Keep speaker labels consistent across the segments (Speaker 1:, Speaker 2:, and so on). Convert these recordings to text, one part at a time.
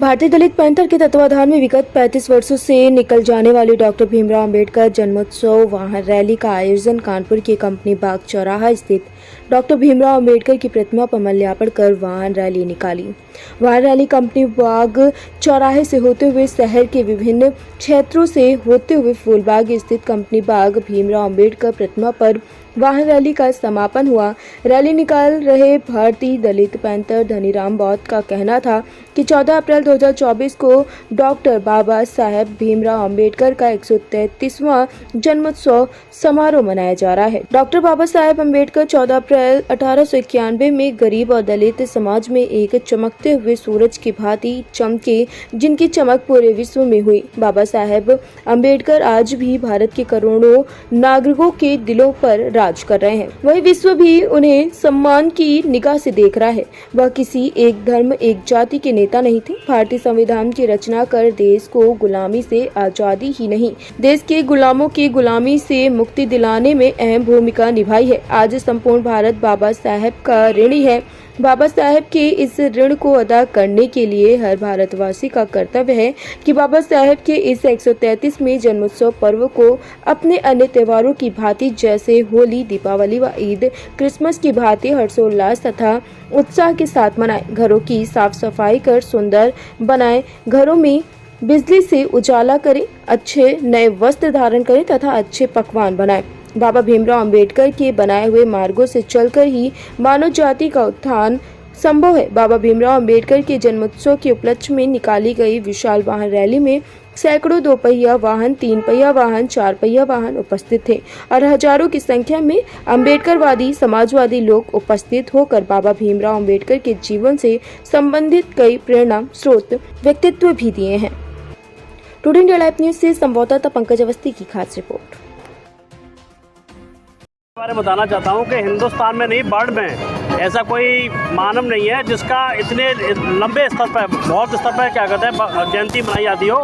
Speaker 1: भारतीय दलित पैंथर के तत्वाधान में विगत 35 वर्षों से निकल जाने वाली डॉक्टर भीमराव अंबेडकर जन्मोत्सव वाहन रैली का आयोजन कानपुर के कंपनी बाग चौराहा स्थित डॉक्टर भीमराव अंबेडकर की प्रतिमा पर माल्यार्पण कर वाहन रैली निकाली। वाहन रैली कंपनी बाग चौराहे से होते हुए शहर के विभिन्न क्षेत्रों से होते हुए फूलबाग स्थित कंपनी बाग भीमराव अंबेडकर प्रतिमा पर वाहन रैली का समापन हुआ। रैली निकाल रहे भारतीय दलित पैंथर धनीराम बौद्ध का कहना था कि 14 अप्रैल 2024 को डॉक्टर बाबा साहेब भीमराव अंबेडकर का 133वां जन्मोत्सव समारोह मनाया जा रहा है। डॉक्टर बाबा साहेब अंबेडकर 14 अप्रैल 1891 में गरीब और दलित समाज में एक चमकते हुए सूरज की भांति चमके, जिनकी चमक पूरे विश्व में हुई। बाबा साहेब अंबेडकर आज भी भारत के करोड़ों नागरिकों के दिलों पर राज कर रहे हैं। वही विश्व भी उन्हें सम्मान की निगाह से देख रहा है। वह किसी एक धर्म एक जाति के नेता नहीं थे। भारतीय संविधान की रचना कर देश को गुलामी से आजादी ही नहीं, देश के गुलामों की गुलामी से मुक्ति दिलाने में अहम भूमिका निभाई है। आज संपूर्ण भारत बाबा साहेब का ऋणी है। बाबा साहेब के इस ऋण को अदा करने के लिए हर भारतवासी का कर्तव्य है कि बाबा साहेब के इस 133वें जन्मोत्सव पर्व को अपने अन्य त्योहारों की भांति जैसे होली, दीपावली व ईद, क्रिसमस की भांति हर्षोल्लास तथा उत्साह के साथ मनाएं। घरों की साफ सफाई कर सुंदर बनाएं, घरों में बिजली से उजाला करें, अच्छे नए वस्त्र धारण करें तथा अच्छे पकवान बनाएं। बाबा भीमराव अंबेडकर के बनाए हुए मार्गों से चलकर ही मानव जाति का उत्थान संभव है। बाबा भीमराव अंबेडकर के जन्मोत्सव के उपलक्ष्य में निकाली गई विशाल वाहन रैली में सैकड़ों 2 पहिया वाहन, 3 पहिया वाहन, 4 पहिया वाहन उपस्थित थे और हजारों की संख्या में अम्बेडकरवादी समाजवादी लोग उपस्थित होकर बाबा भीमराव अंबेडकर के जीवन से संबंधित कई प्रेरणा स्रोत व्यक्तित्व भी दिए हैं। टुडे इंडिया लाइव न्यूज से संवाददाता पंकज अवस्थी की खास रिपोर्ट।
Speaker 2: बारे बताना चाहता हूँ कि हिंदुस्तान में नहीं, वर्ल्ड में ऐसा कोई मानव नहीं है जिसका इतने लंबे स्तर पर, बहुत स्तर पर क्या कहते हैं, जयंती मनाई जाती हो।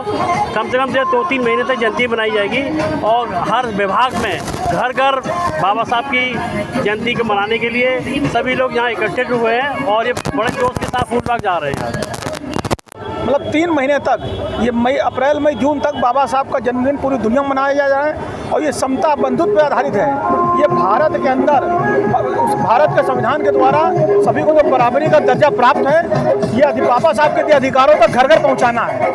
Speaker 2: कम से कम 2-3 महीने तक जयंती मनाई जाएगी और हर विभाग में घर घर बाबा साहब की जयंती को मनाने के लिए सभी लोग यहाँ इकट्ठे हुए हैं और ये बड़े जोश के साथ फूलबाग जा रहे हैं।
Speaker 3: मतलब 3 महीने तक, ये अप्रैल मई जून तक बाबा साहब का जन्मदिन पूरी दुनिया में मनाया जा रहा है और ये समता बंधुत्व पर आधारित है। ये भारत के अंदर, उस भारत के संविधान के द्वारा सभी को जो बराबरी का दर्जा प्राप्त है, ये बाबा साहब के दिए अधिकारों तक घर घर पहुँचाना है।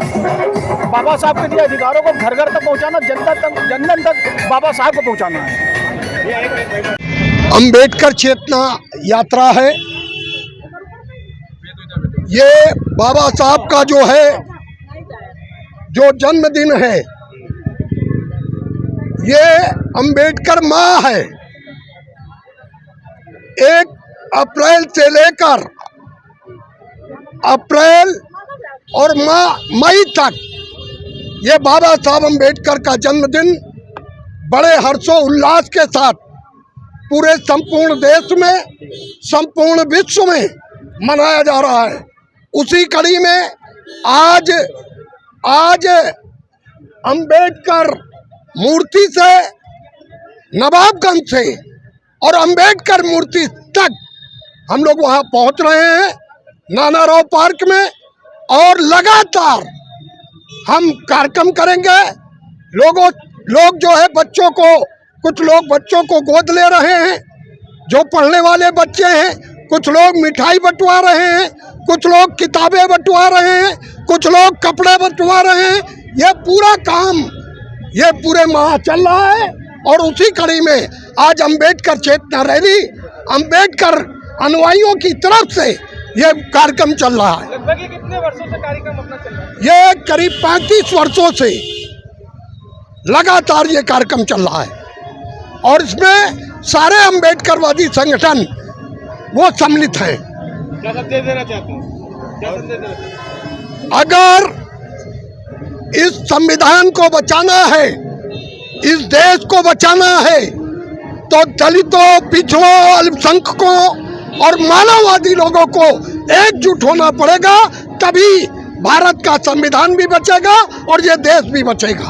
Speaker 3: बाबा साहब के दिए अधिकारों को घर घर तक पहुँचाना, जनता तक, जन जन तक बाबा साहब को पहुँचाना है।
Speaker 4: अंबेडकर चेतना यात्रा है। ये बाबा साहब का जो है, जो जन्मदिन है, ये अंबेडकर माह है। 1 अप्रैल से लेकर अप्रैल और मई तक ये बाबा साहब अंबेडकर का जन्मदिन बड़े हर्षोल्लास के साथ पूरे संपूर्ण देश में, संपूर्ण विश्व में मनाया जा रहा है। उसी कड़ी में आज अंबेडकर मूर्ति से, नवाबगंज से और अंबेडकर मूर्ति तक हम लोग वहां पहुंच रहे हैं, नाना राव पार्क में, और लगातार हम कार्यक्रम करेंगे। लोग जो है बच्चों को, कुछ लोग बच्चों को गोद ले रहे हैं, जो पढ़ने वाले बच्चे हैं, कुछ लोग मिठाई बंटवा रहे हैं, कुछ लोग किताबें बंटवा रहे हैं, कुछ लोग कपड़े बंटवा रहे हैं। ये पूरा काम ये पूरे माह चल रहा है और उसी कड़ी में आज अंबेडकर चेतना रैली, अंबेडकर अनुयायियों की तरफ से ये कार्यक्रम चल रहा है।
Speaker 3: लगभग कितने वर्षों से कार्यक्रम अपना चल रहा है?
Speaker 4: ये करीब 35 वर्षों से लगातार ये कार्यक्रम चल रहा है और इसमें सारे अंबेडकरवादी संगठन वो सम्मिलित हैं।
Speaker 3: क्या संदेश देना चाहते हैं? क्या संदेश देना चाहते हैं?
Speaker 4: अगर इस संविधान को बचाना है, इस देश को बचाना है, तो दलितों, पिछड़ों, अल्पसंख्यकों और मानववादी लोगों को एकजुट होना पड़ेगा। तभी भारत का संविधान भी बचेगा और ये देश भी बचेगा।